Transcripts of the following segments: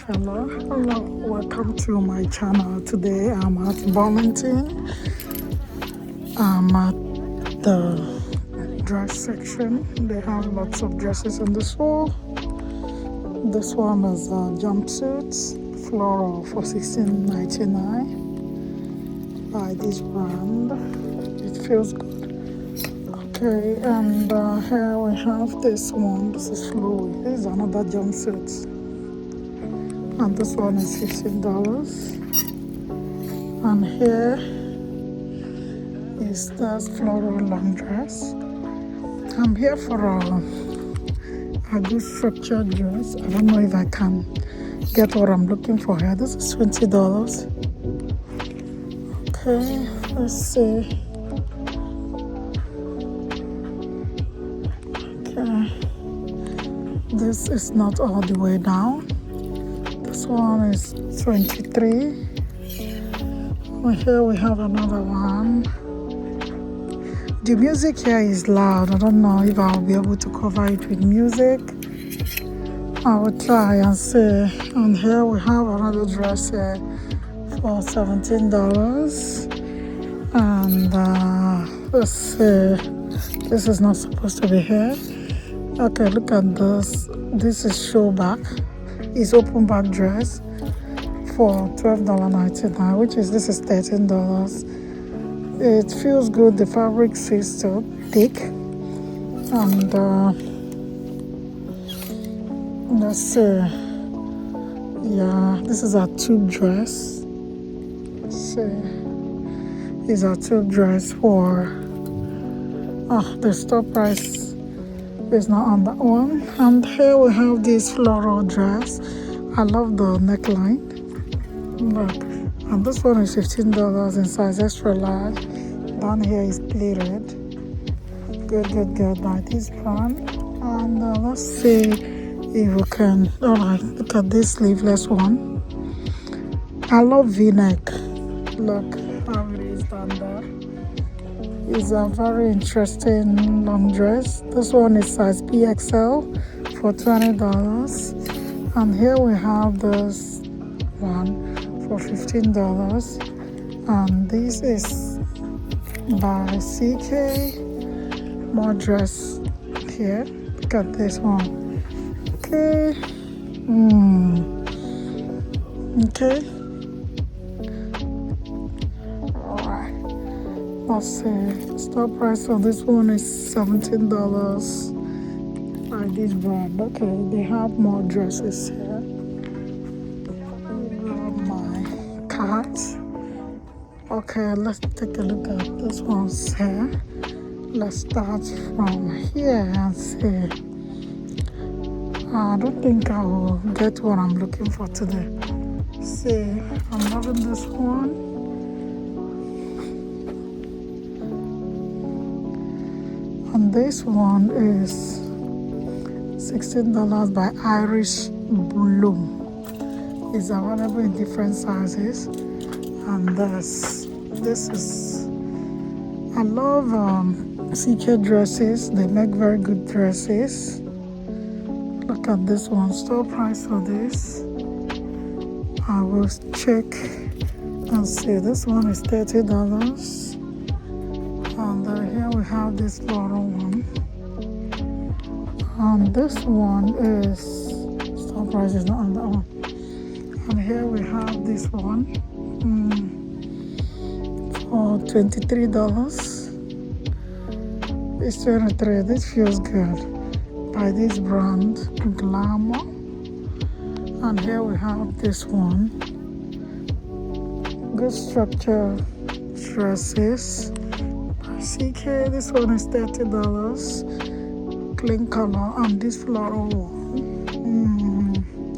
Hello, welcome to my channel. Today I'm at Burlington. I'm at the dress section. They have lots of dresses in the store. This one is Jumpsuits, floral for $16.99 by this brand. It feels good. Okay, and here we have this one. This is flowy. This is another jumpsuit. And this one is $15. And here is this floral long dress. I'm here for a good structured dress. I don't know if I can get what I'm looking for here. This is $20. Okay, let's see. Okay, this is not all the way down. This one is 23. And here we have another one. The music here is loud. I don't know if I'll be able to cover it with music. I will try and see. And here we have another dress here for $17. And let's see. This is not supposed to be here. Okay, look at this. This is show back. It's open back dress for $12.99, which is this is $13. It feels good. The fabric is so thick, and let's see. Yeah, this is a tube dress. Let's see, it's a tube dress for. The store price is not on that one. And here we have this floral dress. I love the neckline. Look, and this one is $15 in size extra large. Down here is pleated. Good by this brand. And let's see if we can. Alright, look at this sleeveless one. I love V-neck. Look how it is down there. It's a very interesting long dress. This one is size PXL for $20. And here we have this one for $15. And this is by CK. More dress here. Look at this one. Okay. Okay. Let's see. Store price of this one is $17 by this brand. Okay, they have more dresses here. My cart. Okay, let's take a look at this one's here. Let's start from here and see. I don't think I will get what I'm looking for today. See, I'm loving this one. And this one is $16 by Irish Bloom. It's available in different sizes. And this is, I love CK dresses. They make very good dresses. Look at this one. Store price for this, I will check and see. This one is $30. And here we have this floral one. And this one is, store price is not on that one. And here we have this one for $23. It's 23. This feels good. By this brand, Glamour. And here we have this one. Good structure dresses. CK, this one is $30. Clean color. And this floral one.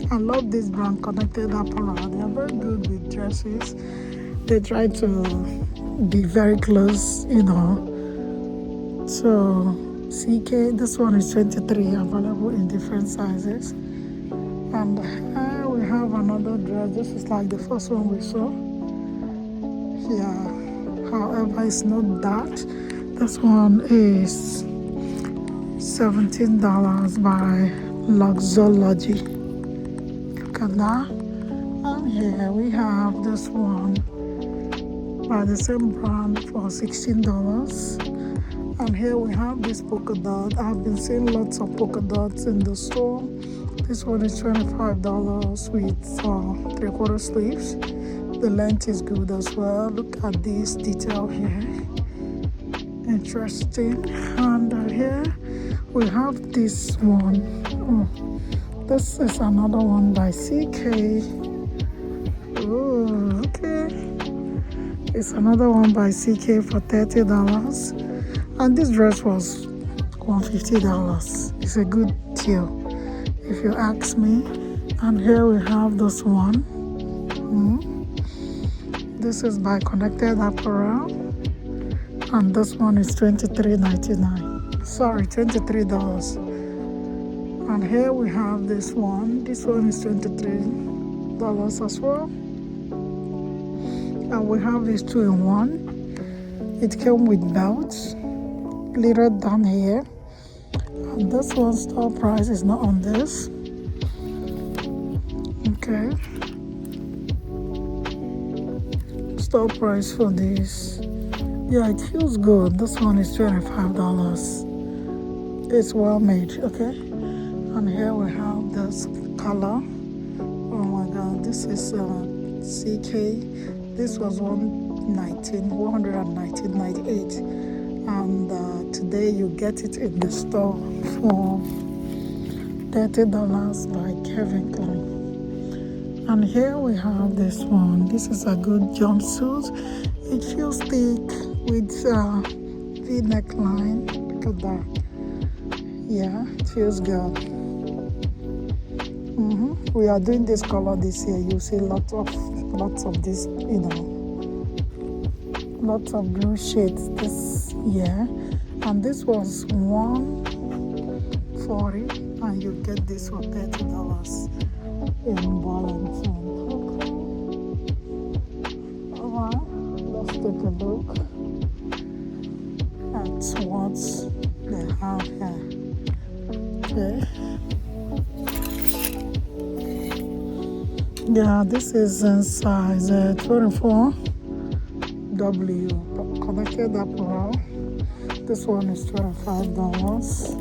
I love this brand, Connected Apparel. They are very good with dresses. They try to be very close, So CK, this one is 23, available in different sizes. And here we have another dress. This is like the first one we saw. Yeah. However, it's not that. This one is $17 by Luxology. Look Look at that. And here we have this one by the same brand for $16. And here we have this polka dot. I've been seeing lots of polka dots in the store. This one is $25 with 3/4 sleeves. The length is good as well. Look at this detail here. Interesting. And here we have this one. This is another one by CK. Oh, okay. It's another one by CK for $30. And this dress was $150. It's a good deal, if you ask me. And here we have this one. This is by Connected Apparel. And this one is $23.99. Sorry, $23. And here we have this one. This one is $23 as well. And we have this 2-in-1. It came with belts, little down here. And this one's store price is not on this. Okay. Store price for this. Yeah, it feels good. This one is $25. It's well made, okay? And here we have this color. Oh my god, this is CK. This was $119.98. And today you get it in the store for $30 by Kevin Klein. And here we have this one. This is a good jumpsuit. It feels thick with V neckline. Look at that. Yeah, it feels good. We are doing this color this year. You see lots of this, lots of blue shades this year. And this was $140, and you get this for $30 in Burlington. Okay. Alright, let's take a look at what they have here. Okay. Yeah, this is in size 24W. Connected Apparel. This one is $25.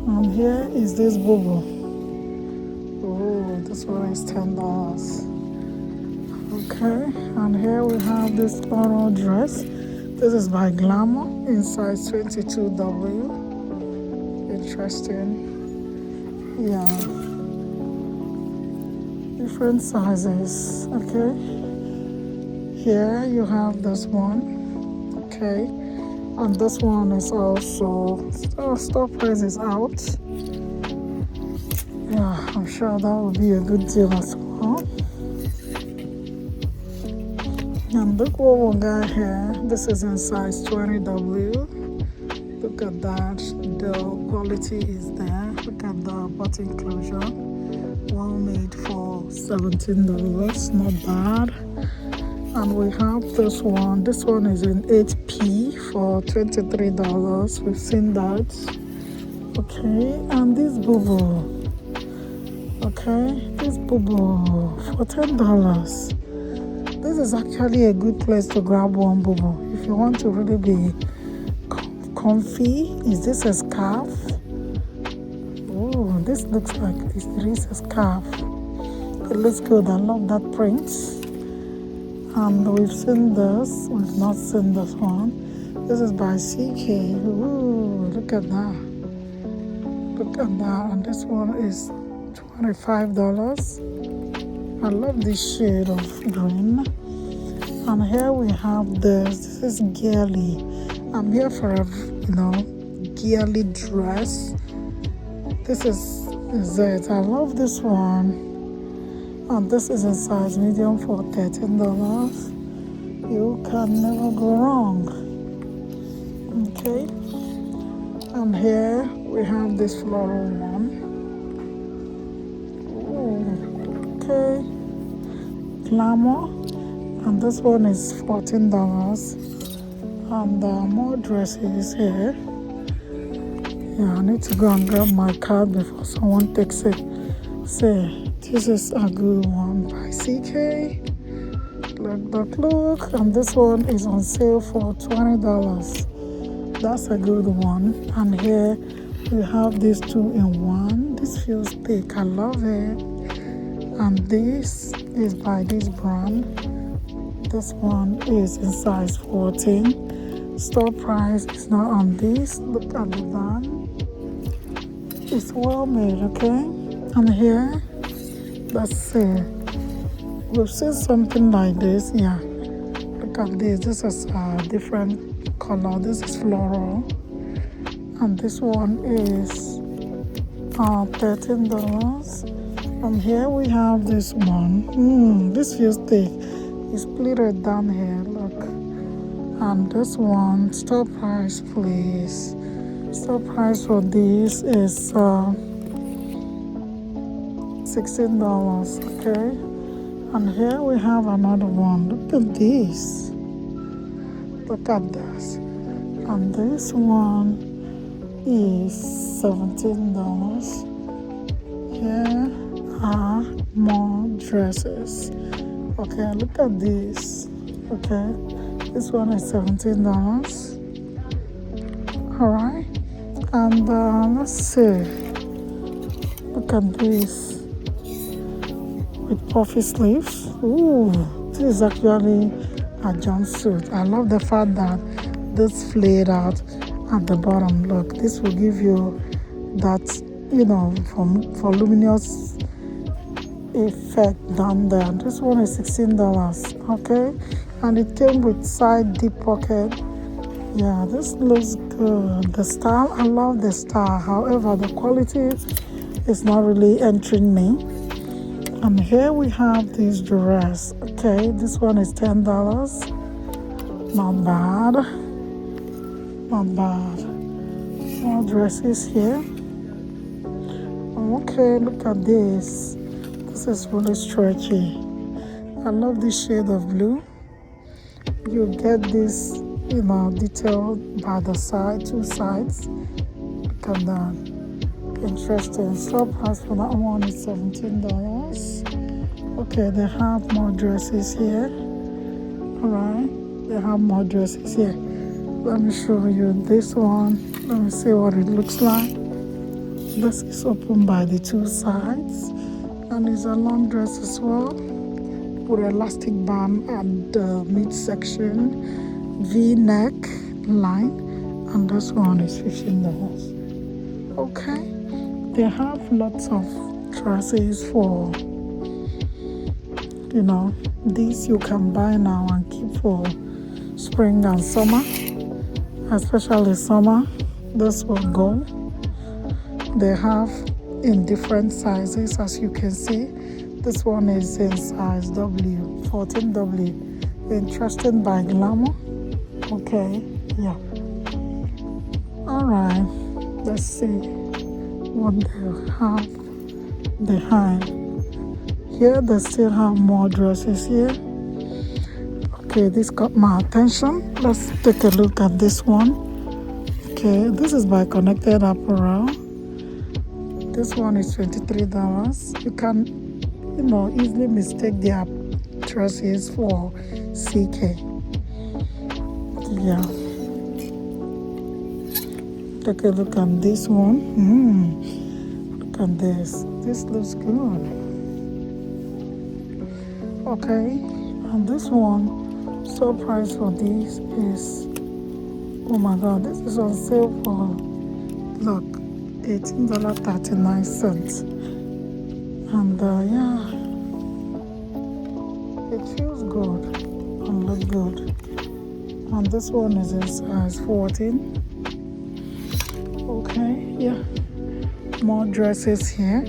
And here is this bubble. Oh, this one is $10. Okay, and here we have this floral dress. This is by Glamour in size 22W. Interesting. Yeah. Different sizes. Okay. Here you have this one. Okay. And this one is also store price is out. Yeah, I'm sure that will be a good deal as well. And look what we got here. This is in size 20W. Look at that. The quality is there. Look at the button closure. Well made for $17. Not bad. And we have this one. This one is in 8P for $23. We've seen that. Okay, and this bubble. Okay, this bubble for $10. This is actually a good place to grab one bubble if you want to really be comfy. Is this a scarf? Oh, this looks like it is a scarf. It looks good. I love that print. And we've seen this. We've not seen this one. This is by CK. Ooh, look at that. Look at that. And this one is $25. I love this shade of green. And here we have this. This is girly. I'm here for a, girly dress. This is it. I love this one. And this is a size medium for $13. You can never go wrong. Okay. And here we have this floral one. Ooh, okay. Glamour. And this one is $14. And more dresses here. Yeah, I need to go and grab my card before someone takes it. Say, do This is a good one by CK. Look. And this one is on sale for $20. That's a good one. And here we have this 2-in-1. This feels thick. I love it. And this is by this brand. This one is in size 14. Store price is not on this. Look at the band. It's well made, okay? And here, let's see. We've seen something like this. Yeah. Look at this. This is a different color. This is floral. And this one is $13. And here we have this one. This feels thick. It's split it down here. Look. And this one, store price, please. Store price for this is $16. Okay. And here we have another one. Look at this. Look at this. And this one is $17. Here are more dresses. Okay, look at this. Okay, this one is $17. Alright. And let's see. Look at this. With puffy sleeves. Ooh, this is actually a jumpsuit. I love the fact that this flayed out at the bottom. Look, this will give you that, for luminous effect down there. This one is $16. Okay, and it came with side deep pocket. Yeah, this looks good. The style, I love the style. However, the quality is not really entering me. And here we have this dress. Okay, this one is $10. Not bad. Not bad. More dresses here. Okay, look at this. This is really stretchy. I love this shade of blue. You get this, detail by the side, two sides. Look at that. Interesting. Store price for that one is $17. Okay, they have more dresses here. Alright, they have more dresses here. Let me show you this one. Let me see what it looks like. This is open by the two sides, and it's a long dress as well with elastic band at the midsection, V-neck line, and this one is $15. Okay. They have lots of dresses for, these you can buy now and keep for spring and summer, especially summer. This will go. They have in different sizes, as you can see. This one is in size W, 14W. Interesting by Glamour. Okay, yeah. All right, let's see what they have behind. Here they still have more dresses here. Okay, this got my attention. Let's take a look at this one. Okay, this is by Connected Apparel. This one is $23. You can, easily mistake their dresses for CK. Yeah. Take a look at this one. Look at this. This looks good. Okay, and this one, store price for this is, oh my god, this is on sale for, look, $18.39. And yeah, it feels good and look good. And this one is in size 14. Okay, yeah. More dresses here.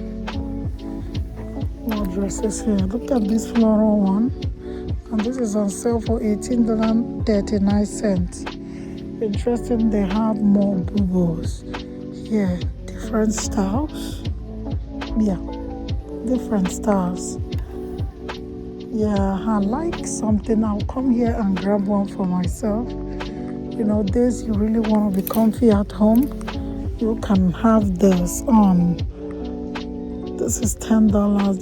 More dresses here. Look at this floral one. And this is on sale for $18.39. Interesting, they have more bubbles here. Different styles. Yeah, different styles. Yeah, I like something. I'll come here and grab one for myself. Days you really want to be comfy at home, you can have this on. This is $10,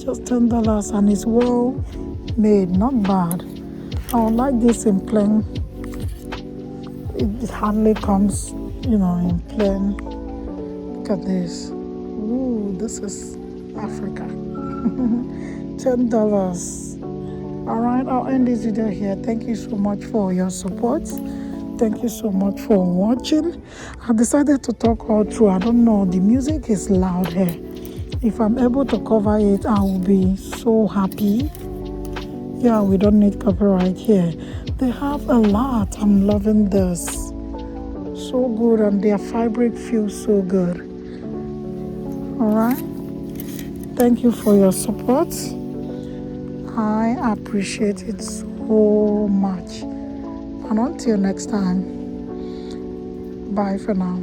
just $10, and it's well made, not bad. I would like this in plain. It hardly comes, in plain. Look at this. Ooh, this is Africa. $10. Alright, I'll end this video here. Thank you so much for your support. Thank you so much for watching. I decided to talk all through. I don't know, the music is loud here. If I'm able to cover it, I will be so happy. Yeah, we don't need copyright here. They have a lot. I'm loving this. So good, and their fabric feels so good. Alright. Thank you for your support. I appreciate it so much. And until next time, bye for now.